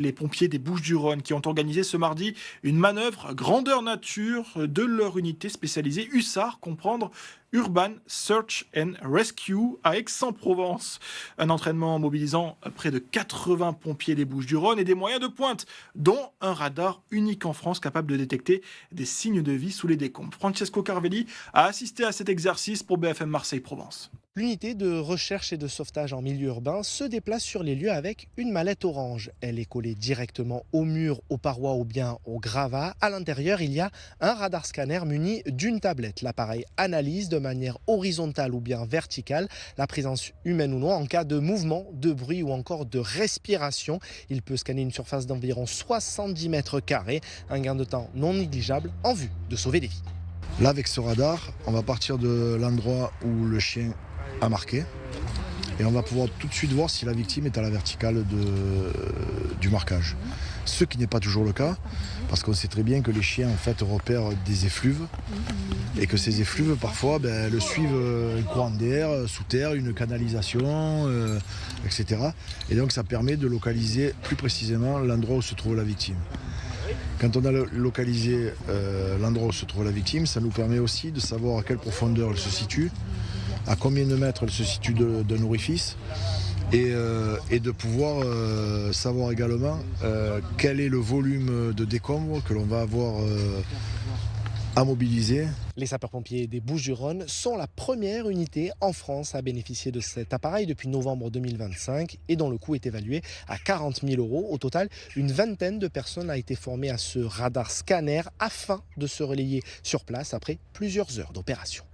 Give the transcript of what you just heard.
Les pompiers des Bouches-du-Rhône qui ont organisé ce mardi une manœuvre grandeur nature de leur unité spécialisée USAR, comprendre Urban Search and Rescue à Aix-en-Provence. Un entraînement mobilisant près de 80 pompiers des Bouches-du-Rhône et des moyens de pointe, dont un radar unique en France capable de détecter des signes de vie sous les décombres. Francesco Carvelli a assisté à cet exercice pour BFM Marseille-Provence. L'unité de recherche et de sauvetage en milieu urbain se déplace sur les lieux avec une mallette orange. Elle est collée directement au mur, aux parois ou bien au gravat. À l'intérieur, il y a un radar scanner muni d'une tablette. L'appareil analyse de manière horizontale ou bien verticale la présence humaine ou non en cas de mouvement, de bruit ou encore de respiration. Il peut scanner une surface d'environ 70 mètres carrés. Un gain de temps non négligeable en vue de sauver des vies. Là, avec ce radar, on va partir de l'endroit où le chien a marqué et on va pouvoir tout de suite voir si la victime est à la verticale du marquage. Ce qui n'est pas toujours le cas, parce qu'on sait très bien que les chiens en fait repèrent des effluves et que ces effluves parfois le suivent un courant d'air, sous terre, une canalisation, etc. Et donc ça permet de localiser plus précisément l'endroit où se trouve la victime. Quand on a localisé l'endroit où se trouve la victime, ça nous permet aussi de savoir à quelle profondeur elle se situe, à combien de mètres elle se situe d'un orifice et de pouvoir savoir également quel est le volume de décombres que l'on va avoir à mobiliser. Les sapeurs-pompiers des Bouches-du-Rhône sont la première unité en France à bénéficier de cet appareil depuis novembre 2025 et dont le coût est évalué à 40 000 euros. Au total, une vingtaine de personnes a été formée à ce radar scanner afin de se relayer sur place après plusieurs heures d'opération.